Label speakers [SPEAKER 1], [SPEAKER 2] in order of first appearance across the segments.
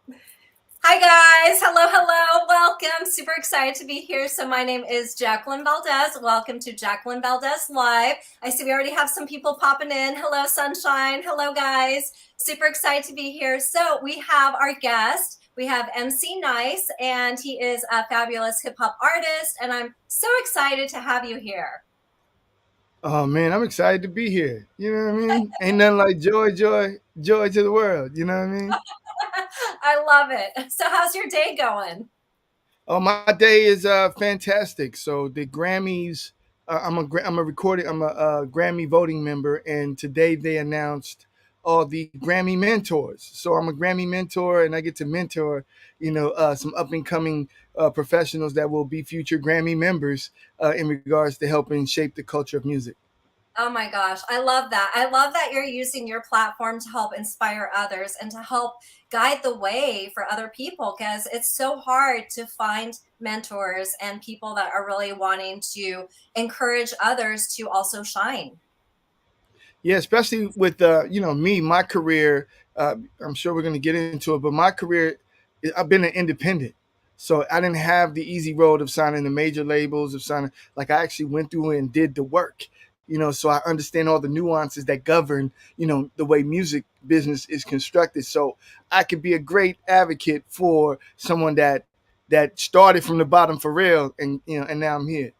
[SPEAKER 1] Hi guys, hello, welcome. Super excited to be here. So my name is Jacqueline Valdez. Welcome to Jacqueline Valdez Live. I see we already have some people popping in. Hello, sunshine. Hello, guys. Super excited to be here. So we have our guest. We have MC Nice, and he is a fabulous hip hop artist. And I'm so excited to have you here.
[SPEAKER 2] Oh man, I'm excited to be here. You know what I mean? Ain't nothing like joy to the world. You know what I mean?
[SPEAKER 1] I love it. So how's your day going?
[SPEAKER 2] Oh, my day is fantastic. So the Grammys, I'm a Grammy voting member, and today they announced all the Grammy mentors. So I'm a Grammy mentor, and I get to mentor, some up and coming professionals that will be future Grammy members in regards to helping shape the culture of music.
[SPEAKER 1] Oh my gosh, I love that. I love that you're using your platform to help inspire others and to help guide the way for other people because it's so hard to find mentors and people that are really wanting to encourage others to also shine.
[SPEAKER 2] Yeah, especially with me, my career. I'm sure we're going to get into it, but my career, I've been an independent, so I didn't have the easy road of signing the major labels, of signing. Like I actually went through and did the work, so I understand all the nuances that govern, the way music business is constructed. So I could be a great advocate for someone that started from the bottom for real, and now I'm here.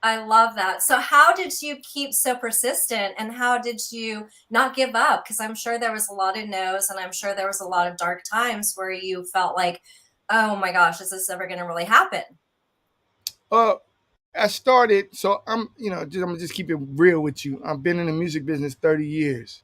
[SPEAKER 1] I love that. So how did you keep so persistent and how did you not give up? Because I'm sure there was a lot of no's and I'm sure there was a lot of dark times where you felt like, oh my gosh, is this ever going to really happen?
[SPEAKER 2] Well, I started, so I'm gonna just keep it real with you. I've been in the music business 30 years,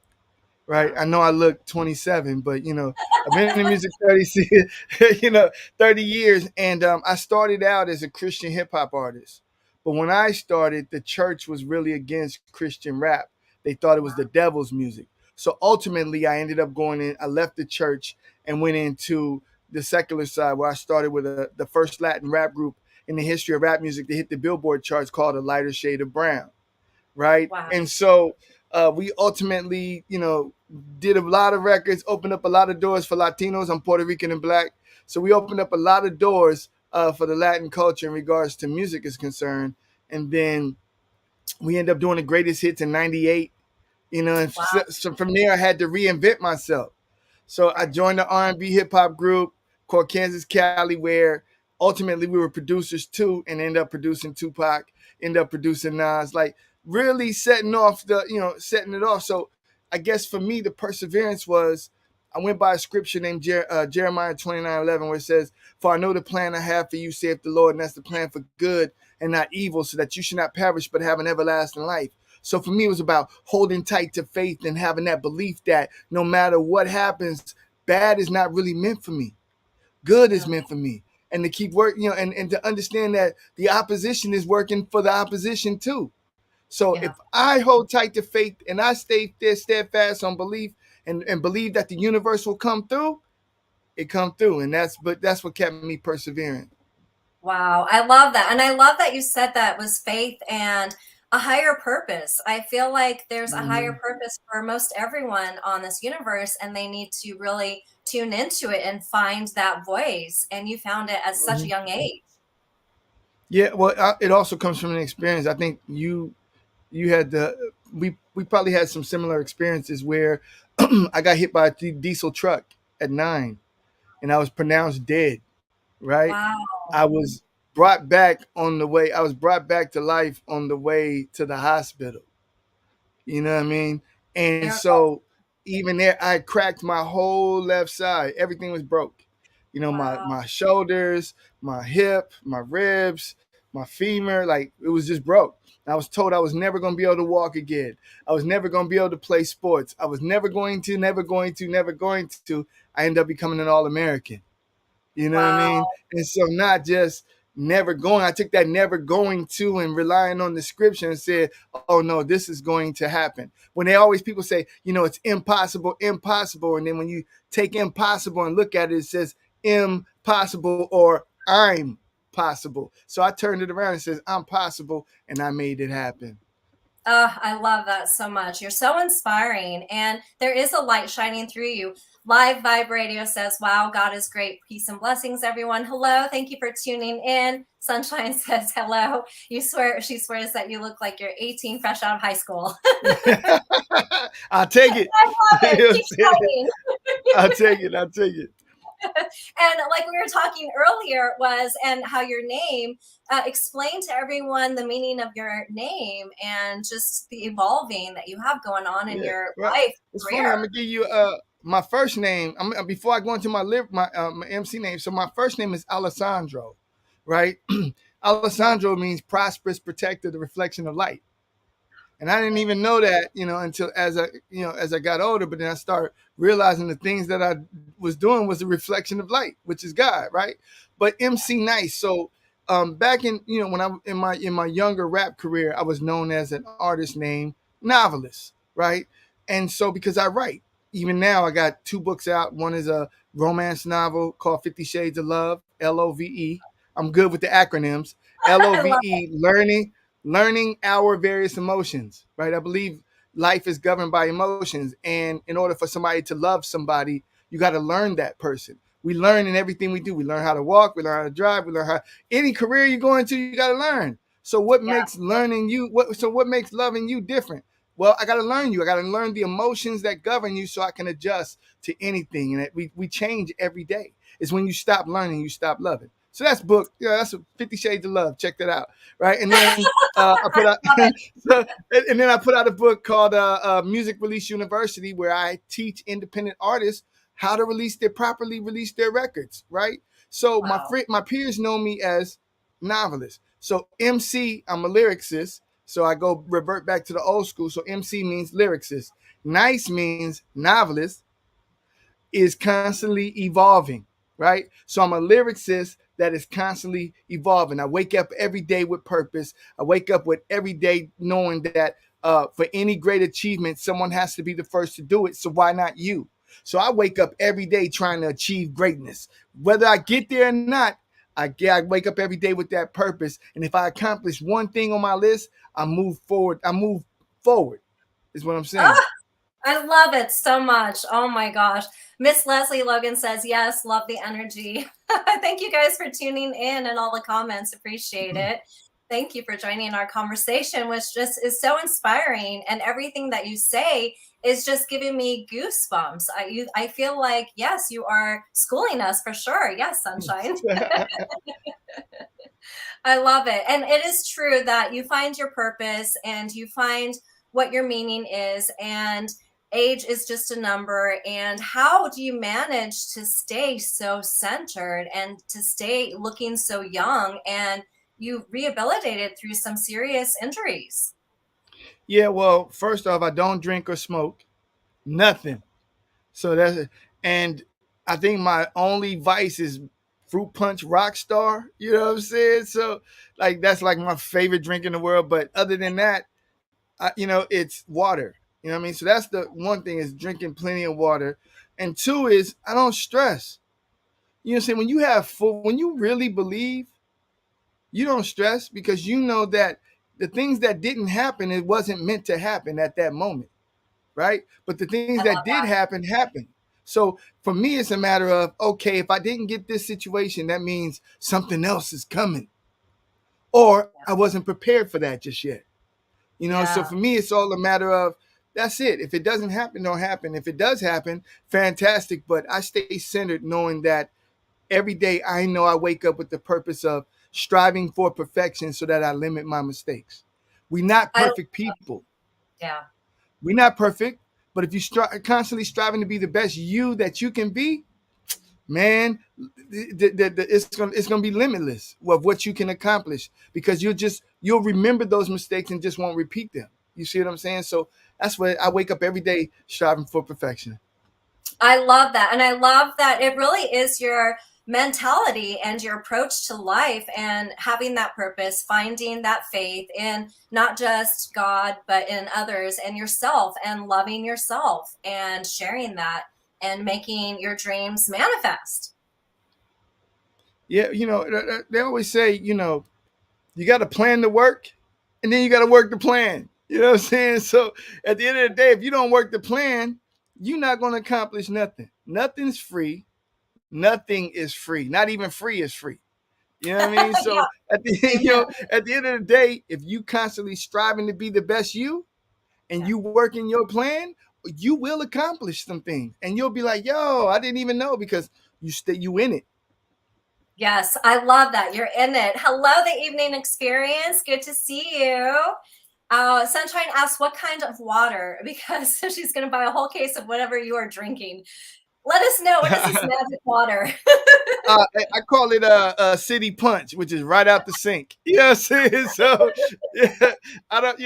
[SPEAKER 2] right?
[SPEAKER 1] Wow.
[SPEAKER 2] I know I look 27, but I've been in the music 30, you know, 30 years, and I started out as a Christian hip hop artist. But when I started, the church was really against Christian rap. They thought it was the devil's music. So ultimately, I ended up going in. I left the church and went into the secular side, where I started with the first Latin rap group in the history of rap music to hit the Billboard charts, called A Lighter Shade of Brown, right?
[SPEAKER 1] Wow.
[SPEAKER 2] And so we ultimately, did a lot of records, opened up a lot of doors for Latinos. I'm Puerto Rican and black, so we opened up a lot of doors for the Latin culture in regards to music is concerned. And then we end up doing the greatest hits in '98. And
[SPEAKER 1] Wow.
[SPEAKER 2] so from there, I had to reinvent myself. So I
[SPEAKER 1] Right.
[SPEAKER 2] joined the R&B hip hop group called Kansas Cali, where ultimately we were producers too, and ended up producing Tupac, ended up producing Nas, like really setting it off. So I guess for me, the perseverance was, I went by a scripture named Jeremiah 29:11, where it says, "For I know the plan I have for you, saith the Lord, and that's the plan for good and not evil, so that you should not perish but have an everlasting life." So for me, it was about holding tight to faith and having that belief that no matter what happens, bad is not really meant for me. Good is
[SPEAKER 1] Yeah.
[SPEAKER 2] meant for me. And to keep working, and to understand that the opposition is working for the opposition too. So
[SPEAKER 1] Yeah.
[SPEAKER 2] if I hold tight to faith and I stay there steadfast on belief, and believe that the universe will come through, it come through. And that's what kept me persevering.
[SPEAKER 1] Wow, I love that. And I love that you said that was faith and a higher purpose. I feel like there's a higher
[SPEAKER 2] Mhm.
[SPEAKER 1] purpose for most everyone on this universe, and they need to really tune into it and find that voice. And you found it at such a
[SPEAKER 2] Mhm.
[SPEAKER 1] young age.
[SPEAKER 2] Yeah, well, it also comes from an experience. I think you had we probably had some similar experiences where I got hit by a diesel truck at 9, and I was pronounced dead. Right,
[SPEAKER 1] Wow.
[SPEAKER 2] I was I was brought back to life on the way to the hospital. You know what I mean? And
[SPEAKER 1] Miracle.
[SPEAKER 2] so even there, I cracked my whole left side. Everything was broke. My
[SPEAKER 1] Wow.
[SPEAKER 2] my shoulders, my hip, my ribs, my femur, like it was just broke. I was told I was never going to be able to walk again. I was never going to be able to play sports. I was never going to, never going to, never going to. I ended up becoming an All American. You know what I mean?
[SPEAKER 1] Wow.
[SPEAKER 2] And so not just never going, I took that never going to and relying on the scripture and said, oh no, this is going to happen. When they always people say, it's impossible, impossible. And then when you take impossible and look at it, it says impossible or I'm possible. So I turned it around and says, I'm possible, and I made it happen.
[SPEAKER 1] Oh, I love that so much. You're so inspiring, and there is a light shining through you. Live Vibe Radio says, "Wow, God is great. Peace and blessings, everyone." Hello, thank you for tuning in. Sunshine says, "Hello." She swears that you look like you're 18, fresh out of high school.
[SPEAKER 2] I'll take it.
[SPEAKER 1] I love it. Keep shining.
[SPEAKER 2] I'll take it. I'll take it.
[SPEAKER 1] And like we were talking earlier was, and how your name, explain to everyone the meaning of your name and just the evolving that you have going on in
[SPEAKER 2] Yeah.
[SPEAKER 1] your
[SPEAKER 2] Well,
[SPEAKER 1] life
[SPEAKER 2] it's funny.
[SPEAKER 1] career.
[SPEAKER 2] I'm gonna give you my first name. Before I go into my MC name. So my first name is Alessandro, right? Alessandro means prosperous protector, the reflection of light. And I didn't even know that, until as I got older. But then I started realizing the things that I was doing was a reflection of light, which is God, right? But MC Nice. So back in when I in my younger rap career, I was known as an artist named Novelist, right? And so because I write, even now I got 2 books out. One is a romance novel called 50 Shades of Love, LOVE. I'm good with the acronyms.
[SPEAKER 1] I love
[SPEAKER 2] LOVE, learning our various emotions, right? I believe life is governed by emotions. And in order for somebody to love somebody, you got to learn that person. We learn in everything we do. We learn how to walk, we learn how to drive, we learn how any career you go into, you got to learn. So what
[SPEAKER 1] yeah.
[SPEAKER 2] makes learning you what makes loving you different? Well, I got to learn you. I got to learn the emotions that govern you so I can adjust to anything. And we change every day. It's when you stop learning, you stop loving. So that's book. That's 50 Shades of Love. Check that out, right? And then I put out,
[SPEAKER 1] Love it.
[SPEAKER 2] so, and then I put out a book called Music Release University, where I teach independent artists how to properly release their records, right? So
[SPEAKER 1] Wow.
[SPEAKER 2] my peers know me as novelist. So MC, I'm a lyricist. So I go revert back to the old school. So MC means lyricist. Nice means novelist, is constantly evolving, right? So I'm a lyricist that is constantly evolving. I wake up every day with purpose. I wake up with every day knowing that for any great achievement, someone has to be the first to do it. So why not you? So I wake up every day trying to achieve greatness. Whether I get there or not, I wake up every day with that purpose. And if I accomplish one thing on my list, I move forward. Is what I'm saying.
[SPEAKER 1] Oh, I love it so much. Oh my gosh. Miss Leslie Logan says, yes, love the energy. Thank you guys for tuning in and all the comments. Appreciate it. Thank you for joining our conversation, which just is so inspiring. And everything that you say is just giving me goosebumps. I feel like, yes, you are schooling us for sure. Yes, Sunshine. I love it. And it is true that you find your purpose and you find what your meaning is. And age is just a number. And how do you manage to stay so centered and to stay looking so young? And you rehabilitated through some serious injuries.
[SPEAKER 2] Yeah, well, first off, I don't drink or smoke, nothing. So and I think my only vice is fruit punch Rockstar. You know what I'm saying? So like that's like my favorite drink in the world. But other than that, it's water. You know what I mean? So that's the one thing, is drinking plenty of water, and two is I don't stress. You know what I'm saying? When you really believe, you don't stress because you know that the things that didn't happen, it wasn't meant to happen at that moment, right? But the things
[SPEAKER 1] I
[SPEAKER 2] that
[SPEAKER 1] love
[SPEAKER 2] did
[SPEAKER 1] that.
[SPEAKER 2] happen happened. So for me, it's a matter of, okay, if I didn't get this situation, that means something else is coming, or I wasn't prepared for that just yet. So
[SPEAKER 1] Yeah.
[SPEAKER 2] for me, it's all a matter of, that's it. If it doesn't happen, don't happen. If it does happen, fantastic. But I stay centered, knowing that every day I know I wake up with the purpose of striving for perfection so that I limit my mistakes. We're not
[SPEAKER 1] I
[SPEAKER 2] perfect people.
[SPEAKER 1] yeah.
[SPEAKER 2] We're not perfect. But if you constantly striving to be the best you that you can be, man, it's gonna be limitless of what you can accomplish, because you'll remember those mistakes and just won't repeat them. You see what I'm saying? So that's what I wake up every day striving for perfection.
[SPEAKER 1] I love that. And I love that it really is your mentality and your approach to life and having that purpose, finding that faith in not just God, but in others and yourself, and loving yourself and sharing that and making your dreams manifest.
[SPEAKER 2] Yeah, they always say, you got to plan the work, and then you got to work the plan. You know what I'm saying? So at the end of the day, if you don't work the plan, you're not going to accomplish nothing. Nothing's free. Nothing is free. Not even free is free. You know what I mean? So
[SPEAKER 1] Yeah,
[SPEAKER 2] at the
[SPEAKER 1] amen.
[SPEAKER 2] at the end of the day, if you constantly striving to be the best you and
[SPEAKER 1] Yeah.
[SPEAKER 2] you working your plan, you will accomplish some things. And you'll be like, yo, I didn't even know because you in it.
[SPEAKER 1] Yes, I love that. You're in it. Hello, the evening experience. Good to see you. Sunshine asks what kind of water because she's going to buy a whole case of whatever you are drinking. Let us know, what is this magic water?
[SPEAKER 2] I call it a city punch, which is right out the sink. You know what I'm saying? So yeah, I don't,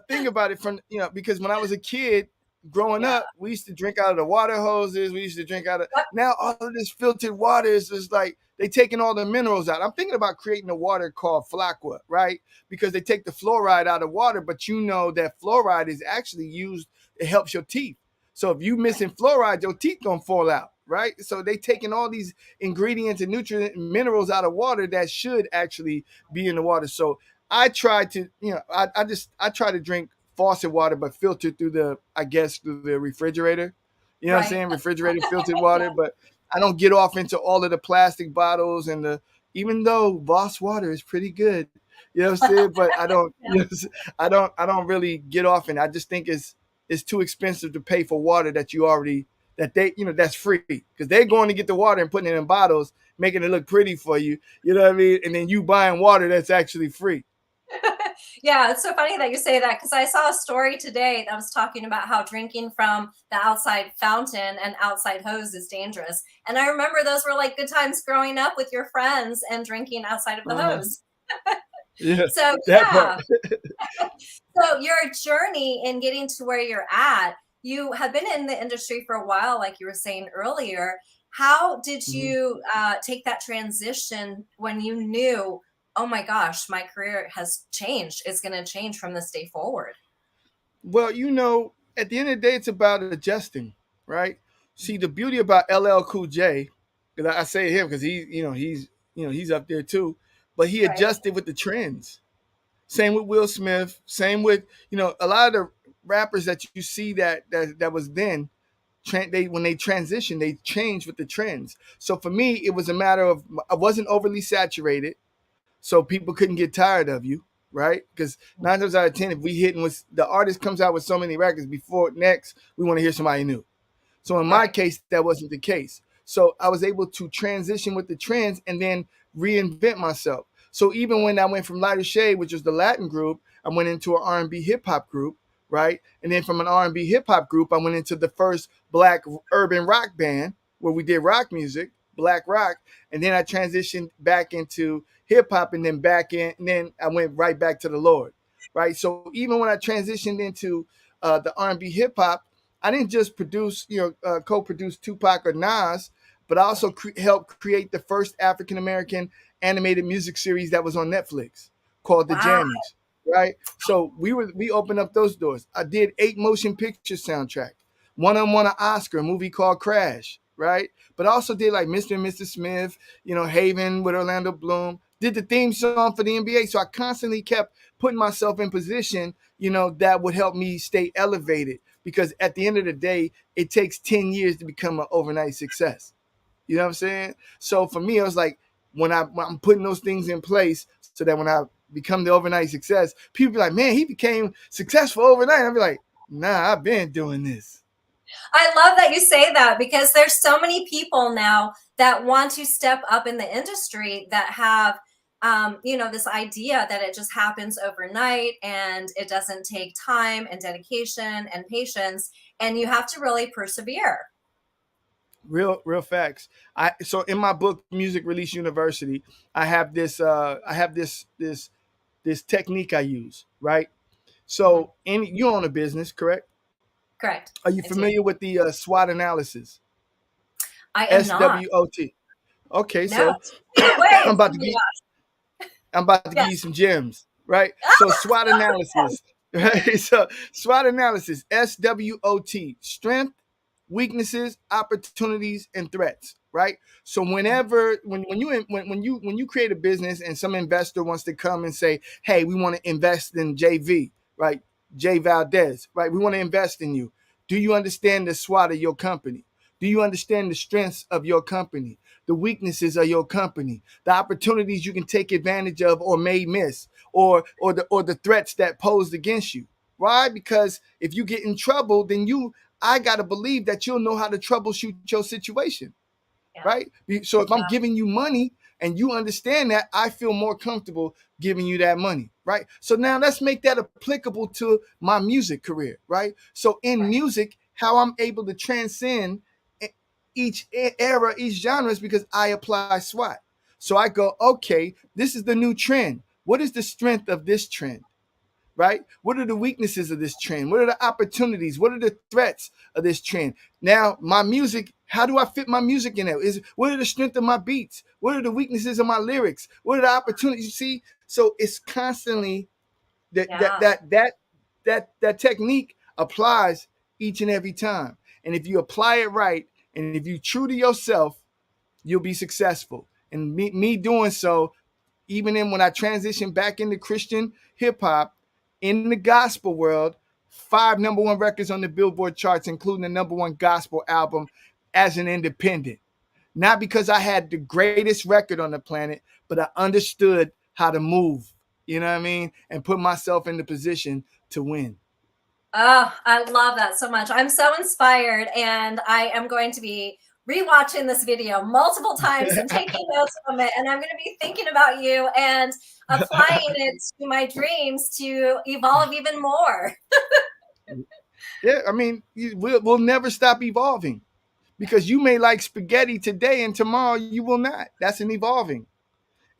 [SPEAKER 2] think about it from, because when I was a kid growing
[SPEAKER 1] Yeah.
[SPEAKER 2] up, we used to drink out of the water hoses. We used to drink out of,
[SPEAKER 1] Yep.
[SPEAKER 2] now all of this filtered water is just like, they taking all the minerals out. I'm thinking about creating a water called Flaqua, right? Because they take the fluoride out of water, but you know that fluoride is actually used, it helps your teeth. So if you missing fluoride, your teeth gonna fall out, right? So they taking all these ingredients and nutrient and minerals out of water that should actually be in the water. So I try to, I try to drink faucet water, but filtered through through the refrigerator. You know what I'm
[SPEAKER 1] Right.
[SPEAKER 2] saying? Refrigerated filtered water, but I don't get off into all of the plastic bottles and even though Voss water is pretty good, you know what I'm saying? But I don't, I don't really get off in. I just think it's too expensive to pay for water that you already that they, that's free because they're going to get the water and putting it in bottles, making it look pretty for you. You know what I mean? And then you buying water that's actually free.
[SPEAKER 1] Yeah, it's so funny that you say that because I saw a story today that was talking about how drinking from the outside fountain and outside hose is dangerous. And I remember those were like good times growing up with your friends and drinking outside of the
[SPEAKER 2] Uh-huh.
[SPEAKER 1] hose.
[SPEAKER 2] Yeah,
[SPEAKER 1] So,
[SPEAKER 2] that part.
[SPEAKER 1] yeah. So, your journey in getting to where you're at, you have been in the industry for a while, like you were saying earlier. How did
[SPEAKER 2] Mhm.
[SPEAKER 1] you take that transition when you knew, oh my gosh, my career has changed? It's going to change from this day forward.
[SPEAKER 2] Well, at the end of the day, it's about adjusting, right? See, the beauty about LL Cool J, because I say him because he's up there too, but he
[SPEAKER 1] Right.
[SPEAKER 2] adjusted with the trends. Same with Will Smith. Same with a lot of the rappers that you see that was then. They when they transitioned, they changed with the trends. So for me, it was a matter of I wasn't overly saturated, so people couldn't get tired of you, right? Because 9 times out of 10, if we hitting with the artist comes out with so many records before next, we want to hear somebody new. So in my
[SPEAKER 1] Right.
[SPEAKER 2] case, that wasn't the case. So I was able to transition with the trends and then reinvent myself. So even when I went from Lighter Shade, which was the Latin group, I went into an R&B hip hop group, right? And then from an R&B hip hop group, I went into the first black urban rock band where we did rock music, black rock, and then I transitioned back into hip hop and then back in, and then I went right back to the Lord, right? So even when I transitioned into the R&B hip hop, I didn't just produce, co-produce Tupac or Nas, but I also helped create the first African American animated music series that was on Netflix called The
[SPEAKER 1] Wow.
[SPEAKER 2] Jammies. Right, so we opened up those doors. I did 8 motion picture soundtrack. One of them won an Oscar, a movie called Crash. Right, but I also did like Mr. and Mrs. Smith, Haven with Orlando Bloom. Did the theme song for the NBA, so I constantly kept putting myself in position, that would help me stay elevated because at the end of the day, it takes 10 years to become an overnight success. You know what I'm saying? So for me, I was like, when I'm putting those things in place so that when I become the overnight success, people be like, man, he became successful overnight. I'll be like, nah, I've been doing this.
[SPEAKER 1] I love that you say that because there's so many people now that want to step up in the industry that have, this idea that it just happens overnight and it doesn't take time and dedication and patience, and you have to really persevere.
[SPEAKER 2] Real facts. So in my book, Music Release University, I have this technique I use, right?
[SPEAKER 1] Mhm.
[SPEAKER 2] So you own a business, correct?
[SPEAKER 1] Correct.
[SPEAKER 2] Are you
[SPEAKER 1] I do.
[SPEAKER 2] familiar with the SWOT analysis?
[SPEAKER 1] I am not.
[SPEAKER 2] SWOT. Okay,
[SPEAKER 1] No.
[SPEAKER 2] so
[SPEAKER 1] Wait.
[SPEAKER 2] I'm about
[SPEAKER 1] Oh
[SPEAKER 2] to
[SPEAKER 1] my
[SPEAKER 2] give
[SPEAKER 1] gosh.
[SPEAKER 2] I'm about to give you
[SPEAKER 1] Yes.
[SPEAKER 2] some gems, right? So SWOT analysis, right? So SWOT analysis, SWOT, strength, weaknesses, opportunities, and threats, right? So whenever when you create a business and some investor wants to come and say, hey, we want to invest in JV, right? J Valdez, right? We want to invest in you. Do you understand the SWAT of your company? Do you understand the strengths of your company, the weaknesses of your company, the opportunities you can take advantage of or may miss, or the threats that posed against you? Why? Because if you get in trouble, then I gotta believe that you'll know how to troubleshoot your situation,
[SPEAKER 1] Yeah.
[SPEAKER 2] right? So if I'm
[SPEAKER 1] Yeah.
[SPEAKER 2] giving you money and you understand that, I feel more comfortable giving you that money, right? So now let's make that applicable to my music career, right? So in
[SPEAKER 1] Right.
[SPEAKER 2] music, how I'm able to transcend each era, each genre is because I apply SWAT. So I go, okay, this is the new trend. What is the strength of this trend? Right? What are the weaknesses of this trend? What are the opportunities? What are the threats of this trend? Now, my music, how do I fit my music in there? What are the strength of my beats? What are the weaknesses of my lyrics? What are the opportunities? You see, so it's constantly that that
[SPEAKER 1] Yeah.
[SPEAKER 2] that that that technique applies each and every time. And if you apply it right, and if you're true to yourself, you'll be successful. And me doing so, even when I transitioned back into Christian hip hop, in the gospel world, 5 number one records on the Billboard charts, including the number one gospel album as an independent. Not because I had the greatest record on the planet, but I understood how to move, you know what I mean? And put myself in the position to win.
[SPEAKER 1] Oh, I love that so much. I'm so inspired, and I am going to be rewatching this video multiple times and taking notes from it. And I'm going to be thinking about you and applying it to my dreams to evolve even more.
[SPEAKER 2] Yeah, I mean, we'll never stop evolving because you may like spaghetti today and tomorrow you will not. That's an evolving.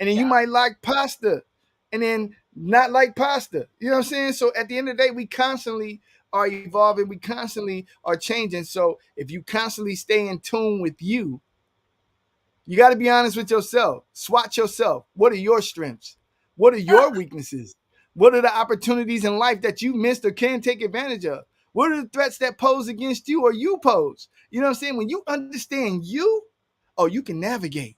[SPEAKER 2] And then you
[SPEAKER 1] Yeah.
[SPEAKER 2] might like pasta and then not like pasta. You know what I'm saying? So at the end of the day, we constantly are evolving. We constantly are changing. So if you constantly stay in tune with you got to be honest with yourself. SWAT yourself. What are your strengths? What are
[SPEAKER 1] Oh,
[SPEAKER 2] your weaknesses? What are the opportunities in life that you missed or can take advantage of? What are the threats that pose against you or you pose? You know what I'm saying? When you understand you, oh, you can navigate.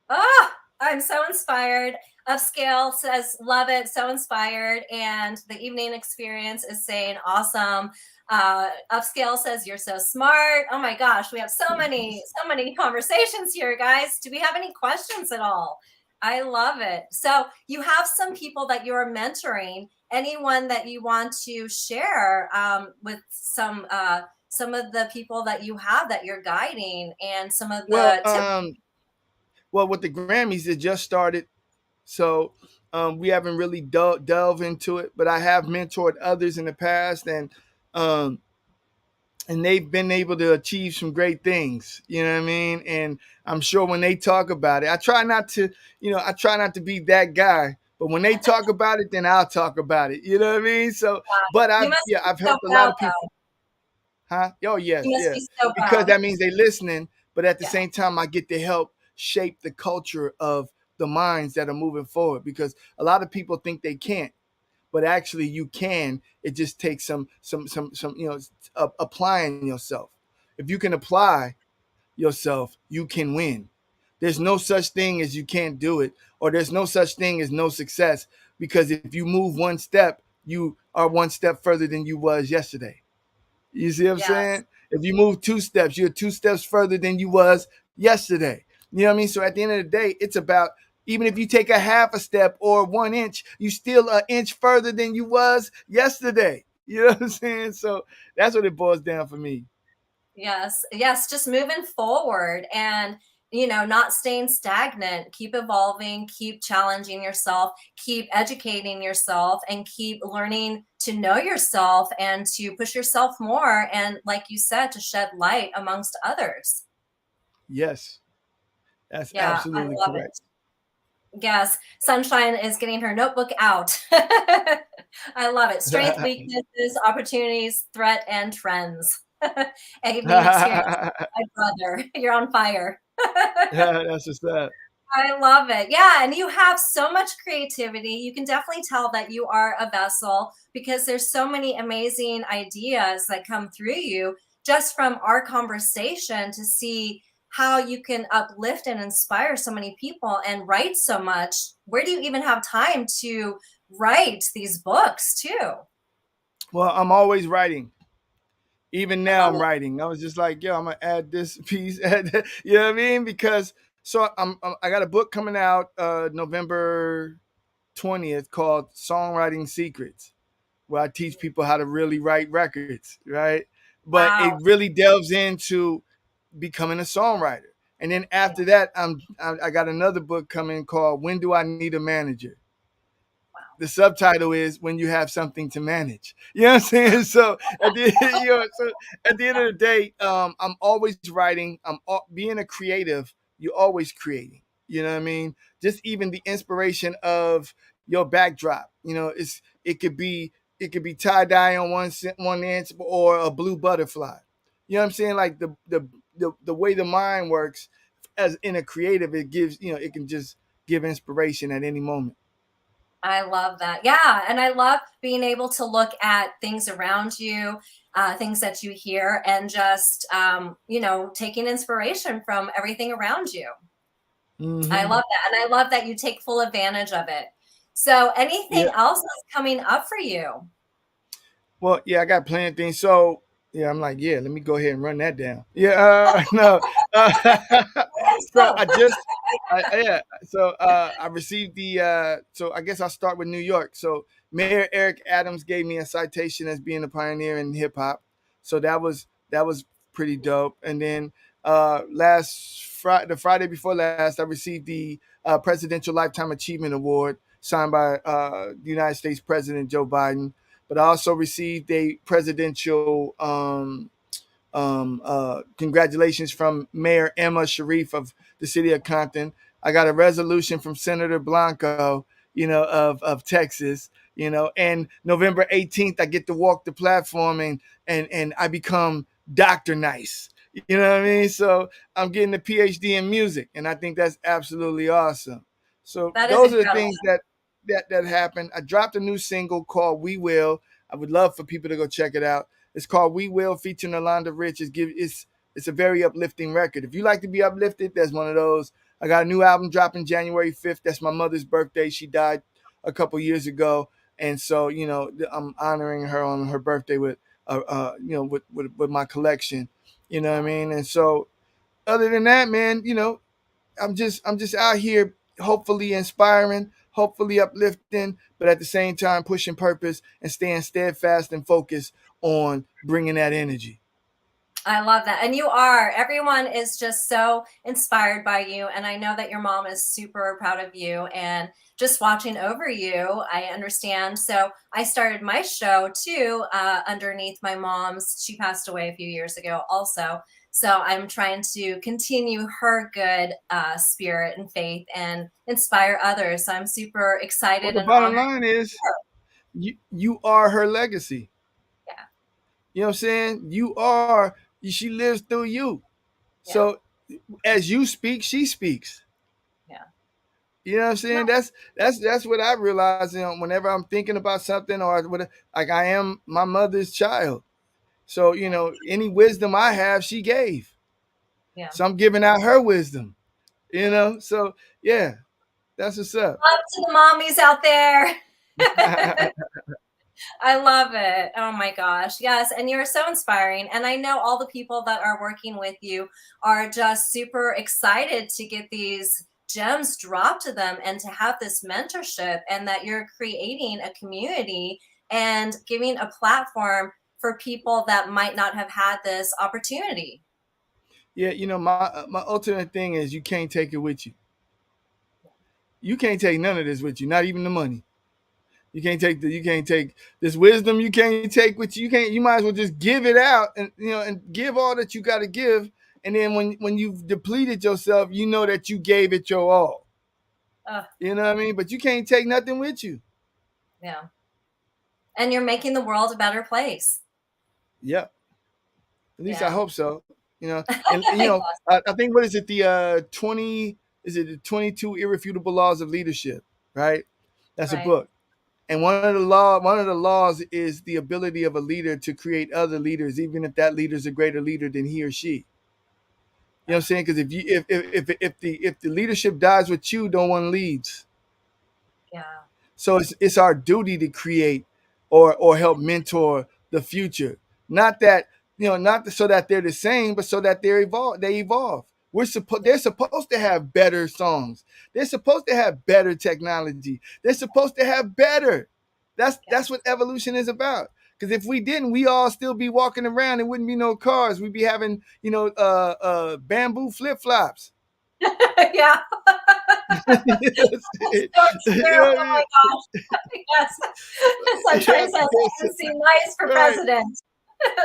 [SPEAKER 1] oh, I'm so inspired. Upscale says, love it, so inspired. And the evening experience is saying, awesome. Upscale says, you're so smart. Oh my gosh, we have so many conversations here, guys. Do we have any questions at all? I love it. So you have some people that you're mentoring. Anyone that you want to share with some of the people that you have that you're guiding and some of
[SPEAKER 2] Well,
[SPEAKER 1] the tips?
[SPEAKER 2] well, with the Grammys, it just started, so we haven't really delve into it. But I have mentored others in the past, um, and they've been able to achieve some great things. You know what I mean? And I'm sure when they talk about it, I try not to be that guy. But when they talk about it, then I'll talk about it. You know what I mean? So, but
[SPEAKER 1] You must be
[SPEAKER 2] I've
[SPEAKER 1] so
[SPEAKER 2] helped a lot
[SPEAKER 1] proud,
[SPEAKER 2] of people.
[SPEAKER 1] though.
[SPEAKER 2] Huh? Oh yes,
[SPEAKER 1] You must
[SPEAKER 2] yeah.
[SPEAKER 1] be so
[SPEAKER 2] Because
[SPEAKER 1] proud.
[SPEAKER 2] that means they listening, but at the
[SPEAKER 1] Yeah.
[SPEAKER 2] same time, I get to help shape the culture of the minds that are moving forward. Because a lot of people think they can't, but actually you can. It just takes some applying yourself. If you can apply yourself, you can win. There's no such thing as you can't do it, or there's no such thing as no success. Because if you move one step, you are one step further than you was yesterday. You see what I'm
[SPEAKER 1] Yes.
[SPEAKER 2] saying? If you move 2 steps, you're 2 steps further than you was yesterday. You know what I mean? So at the end of the day, it's about, even if you take a half a step or 1 inch, you still an inch further than you was yesterday. You know what I'm saying? So that's what it boils down for me.
[SPEAKER 1] Yes. Yes. Just moving forward and, not staying stagnant. Keep evolving, keep challenging yourself, keep educating yourself, and keep learning to know yourself and to push yourself more. And like you said, to shed light amongst others.
[SPEAKER 2] Yes, that's
[SPEAKER 1] Yeah. I
[SPEAKER 2] absolutely
[SPEAKER 1] love
[SPEAKER 2] correct.
[SPEAKER 1] it. Yes, Sunshine is getting her notebook out. I love it. Strength, weaknesses, opportunities, threat, and trends. Evening experience. My brother, you're on fire.
[SPEAKER 2] That's just that.
[SPEAKER 1] I love it. Yeah, and you have so much creativity. You can definitely tell that you are a vessel because there's so many amazing ideas that come through you just from our conversation to see how you can uplift and inspire so many people and write so much. Where do you even have time to write these books too?
[SPEAKER 2] Well, I'm always writing. Even
[SPEAKER 1] I
[SPEAKER 2] now,
[SPEAKER 1] love
[SPEAKER 2] I'm
[SPEAKER 1] it.
[SPEAKER 2] writing. I was just like, yo, I'm gonna add this piece. You know what I mean? Because so I got a book coming out November 20th called Songwriting Secrets, where I teach people how to really write records, right? But it
[SPEAKER 1] Wow.
[SPEAKER 2] really delves into becoming a songwriter. And then
[SPEAKER 1] Yeah.
[SPEAKER 2] after that, I got another book coming called When Do I Need a Manager? The subtitle is When You Have Something to Manage. You know what I'm saying? So at the so at the end of the day, I'm always writing. Being a creative. You're always creating. You know what I mean? Just even the inspiration of your backdrop. It could be tie dye on one end or a blue butterfly. You know what I'm saying? Like the way the mind works as in a creative, it gives it can just give inspiration at any moment.
[SPEAKER 1] I love that. Yeah. And I love being able to look at things around you, things that you hear, and just, taking inspiration from everything around you. I
[SPEAKER 2] Mm-hmm.
[SPEAKER 1] love that. And I love that you take full advantage of it. So, anything
[SPEAKER 2] Yeah.
[SPEAKER 1] else that's coming up for you?
[SPEAKER 2] Well, yeah, I got plenty of things. So yeah, I'm like, yeah, let me go ahead and run that down. Yeah, no.
[SPEAKER 1] Let's
[SPEAKER 2] So
[SPEAKER 1] go.
[SPEAKER 2] yeah. So I received the. So I guess I'll start with New York. So Mayor Eric Adams gave me a citation as being a pioneer in hip hop. So that was pretty dope. And then the Friday before last, I received the Presidential Lifetime Achievement Award signed by the United States President Joe Biden. But I also received a presidential congratulations from Mayor Emma Sharif of the city of Compton. I got a resolution from Senator Blanco, of Texas, and November 18th, I get to walk the platform and I become Dr. Nice. You know what I mean? So I'm getting a PhD in music, and I think that's absolutely awesome. So
[SPEAKER 1] That is
[SPEAKER 2] those are the
[SPEAKER 1] incredible.
[SPEAKER 2] things that happened. I dropped a new single called "We Will." I would love for people to go check it out. It's called "We Will" featuring Alonda Rich. It's a very uplifting record. If you like to be uplifted, there's one of those. I got a new album dropping January 5th. That's my mother's birthday. She died a couple years ago, and so I'm honoring her on her birthday with with my collection. You know what I mean? And so other than that, man, I'm just out here hopefully inspiring, hopefully uplifting, but at the same time pushing purpose and staying steadfast and focused on bringing that energy.
[SPEAKER 1] I love that. And you are. Everyone is just so inspired by you. And I know that your mom is super proud of you and just watching over you. I understand. So I started my show too underneath my mom's. She passed away a few years ago also. So I'm trying to continue her good spirit and faith and inspire others. So I'm super
[SPEAKER 2] Well,
[SPEAKER 1] excited
[SPEAKER 2] the
[SPEAKER 1] and
[SPEAKER 2] bottom
[SPEAKER 1] honored.
[SPEAKER 2] line is you are her legacy.
[SPEAKER 1] Yeah.
[SPEAKER 2] You know what I'm saying? She lives through you.
[SPEAKER 1] Yeah.
[SPEAKER 2] So as you speak, she speaks.
[SPEAKER 1] Yeah.
[SPEAKER 2] You know what I'm
[SPEAKER 1] No,
[SPEAKER 2] saying? That's what I realize. Whenever I'm thinking about something or what, like I am my mother's child. So any wisdom I have, she gave.
[SPEAKER 1] yeah.
[SPEAKER 2] So I'm giving out her wisdom. So yeah, that's what's up.
[SPEAKER 1] Love to the mommies out there. I love it. Oh my gosh. Yes. And you're so inspiring. And I know all the people that are working with you are just super excited to get these gems dropped to them and to have this mentorship, and that you're creating a community and giving a platform for people that might not have had this opportunity.
[SPEAKER 2] Yeah, my ultimate thing is you can't take it with you. You can't take none of this with you, not even the money. You can't take this wisdom. You can't take with you. You might as well just give it out and give all that you got to give. And then when you've depleted yourself, you know that you gave it your all.
[SPEAKER 1] Uh,
[SPEAKER 2] You know what I mean? But you can't take nothing with you.
[SPEAKER 1] yeah. And you're making the world a better place.
[SPEAKER 2] Yep. At least I
[SPEAKER 1] Yeah.
[SPEAKER 2] hope so. I think what is it? The 20 is it the 22 irrefutable laws of leadership, right? That's a
[SPEAKER 1] Right.
[SPEAKER 2] book. And one of the laws is the ability of a leader to create other leaders, even if that leader is a greater leader than he or she. You know what I'm saying? Because if the leadership dies with you, no one leads.
[SPEAKER 1] Yeah.
[SPEAKER 2] So it's our duty to create or help mentor the future. Not that, not so that they're the same, but so that they evolve. They're supposed to have better songs. They're supposed to have better technology. They're supposed to have better. That's what evolution is about. Because if we didn't, we all still be walking around and wouldn't be no cars. We'd be having, bamboo flip flops.
[SPEAKER 1] Yeah.
[SPEAKER 2] You
[SPEAKER 1] So
[SPEAKER 2] know
[SPEAKER 1] true.
[SPEAKER 2] what
[SPEAKER 1] Oh
[SPEAKER 2] I
[SPEAKER 1] my
[SPEAKER 2] mean?
[SPEAKER 1] gosh. Yes. Sunshine says Emcee nice for
[SPEAKER 2] Right.
[SPEAKER 1] president.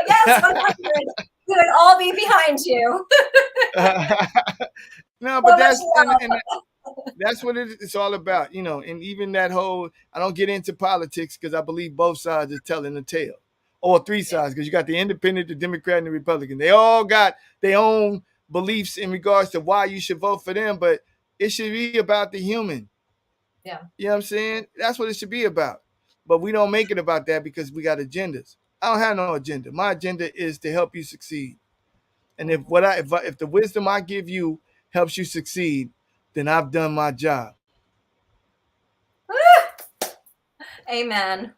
[SPEAKER 1] Yes, 100. We would all be behind you.
[SPEAKER 2] No,
[SPEAKER 1] So
[SPEAKER 2] but
[SPEAKER 1] much
[SPEAKER 2] and
[SPEAKER 1] love.
[SPEAKER 2] that's what it's all about, and even that whole, I don't get into politics because I believe both sides are telling the tale, or three sides, because you got the independent, the Democrat, and the Republican. They all got their own beliefs in regards to why you should vote for them, but it should be about the human.
[SPEAKER 1] Yeah.
[SPEAKER 2] You know what I'm saying? That's what it should be about. But we don't make it about that because we got agendas. I don't have no agenda. My agenda is to help you succeed. And if the wisdom I give you helps you succeed, then I've done my job.
[SPEAKER 1] Amen.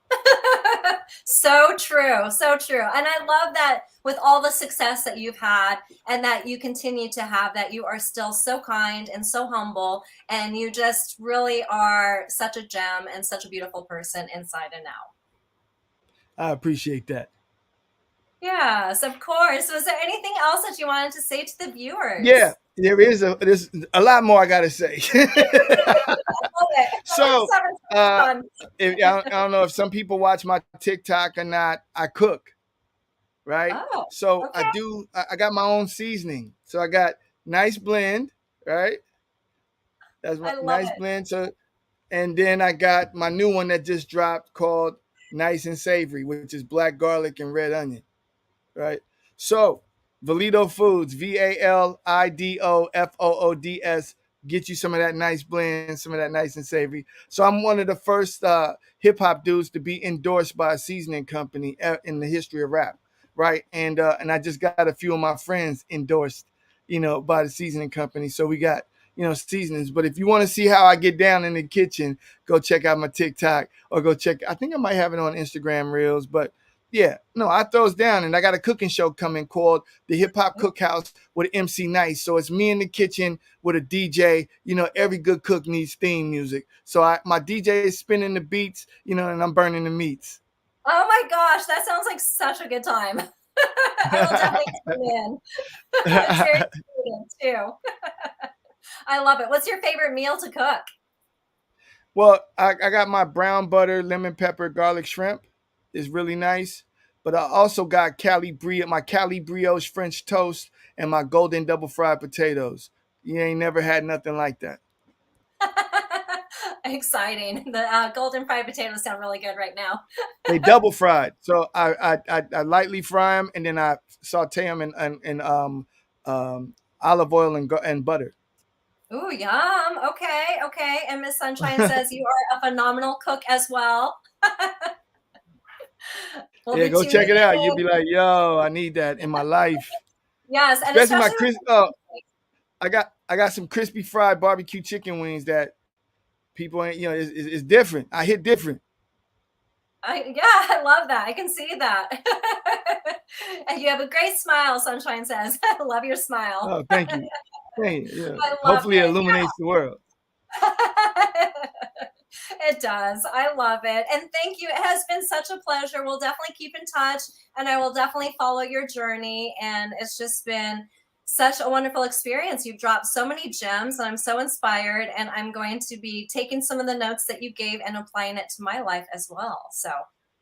[SPEAKER 1] So true. So true. And I love that with all the success that you've had and that you continue to have, that you are still so kind and so humble, and you just really are such a gem and such a beautiful person inside and out.
[SPEAKER 2] I appreciate that.
[SPEAKER 1] Yes, of course. Was there anything else that you wanted to say to the viewers?
[SPEAKER 2] Yeah, there's a lot more I gotta say.
[SPEAKER 1] I love it.
[SPEAKER 2] So,
[SPEAKER 1] Let's have
[SPEAKER 2] uh,
[SPEAKER 1] fun.
[SPEAKER 2] I don't know if some people watch my TikTok or not. I cook, right?
[SPEAKER 1] Oh,
[SPEAKER 2] So
[SPEAKER 1] okay.
[SPEAKER 2] I got my own seasoning. So I got nice blend, right? That's my
[SPEAKER 1] I love
[SPEAKER 2] nice
[SPEAKER 1] it.
[SPEAKER 2] blend. So, and then I got my new one that just dropped called Nice and Savory, which is black garlic and red onion, right? So, Valido Foods, VALIDOFOODS, get you some of that nice blend, some of that nice and savory. So, I'm one of the first hip hop dudes to be endorsed by a seasoning company in the history of rap, right? And I just got a few of my friends endorsed, by the seasoning company. So we got, seasonings. But if you want to see how I get down in the kitchen, go check out my TikTok or go check. I think I might have it on Instagram Reels, but yeah, no, I throws down, and I got a cooking show coming called the Hip Hop Cookhouse with MC N.I.C.E. So it's me in the kitchen with a DJ. Every good cook needs theme music. So my DJ is spinning the beats, and I'm burning the meats.
[SPEAKER 1] Oh my gosh, that sounds like such a good time. I will definitely tune in. It's very exciting too. I love it. What's your favorite meal to cook?
[SPEAKER 2] Well, I got my brown butter, lemon pepper, garlic shrimp. Is really nice. But I also got my Cali brioche French toast and my golden double fried potatoes. You ain't never had nothing like that.
[SPEAKER 1] Exciting. The golden fried potatoes sound really good right now.
[SPEAKER 2] They double fried, so I lightly fry them and then I saute them in olive oil and butter.
[SPEAKER 1] Ooh, yum. Okay, okay. And Miss Sunshine says you are a phenomenal cook as well. We'll
[SPEAKER 2] Yeah,
[SPEAKER 1] be
[SPEAKER 2] go
[SPEAKER 1] tuning
[SPEAKER 2] check it out. You'll
[SPEAKER 1] in.
[SPEAKER 2] be like, yo, I need that in my life.
[SPEAKER 1] Yes, and
[SPEAKER 2] Especially my
[SPEAKER 1] especially
[SPEAKER 2] crisp. Oh, I got some crispy fried barbecue chicken wings that people ain't. It's different. I hit different.
[SPEAKER 1] yeah, I love that. I can see that. And you have a great smile, Sunshine says. I love your smile.
[SPEAKER 2] Oh, thank you. Hey, yeah.
[SPEAKER 1] I love
[SPEAKER 2] Hopefully, it
[SPEAKER 1] it.
[SPEAKER 2] illuminates the world.
[SPEAKER 1] It does. I love it. And thank you. It has been such a pleasure. We'll definitely keep in touch, and I will definitely follow your journey. And it's just been such a wonderful experience. You've dropped so many gems, and I'm so inspired. And I'm going to be taking some of the notes that you gave and applying it to my life as well. So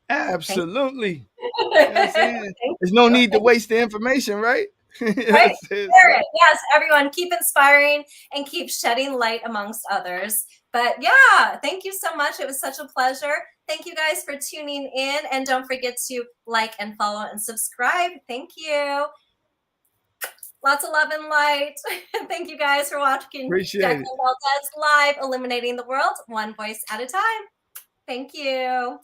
[SPEAKER 1] thank
[SPEAKER 2] Absolutely.
[SPEAKER 1] you.
[SPEAKER 2] You know what I'm saying?
[SPEAKER 1] Thank
[SPEAKER 2] There's no
[SPEAKER 1] you.
[SPEAKER 2] need to waste the information, right?
[SPEAKER 1] Right?
[SPEAKER 2] That's it.
[SPEAKER 1] Share it. Yes, everyone, keep inspiring and keep shedding light amongst others. But yeah, thank you so much. It was such a pleasure. Thank you guys for tuning in. And don't forget to like and follow and subscribe. Thank you. Lots of love and light. Thank you guys for watching
[SPEAKER 2] Appreciate
[SPEAKER 1] Jacqueline
[SPEAKER 2] it.
[SPEAKER 1] Valdez Live, illuminating the world one voice at a time. Thank you.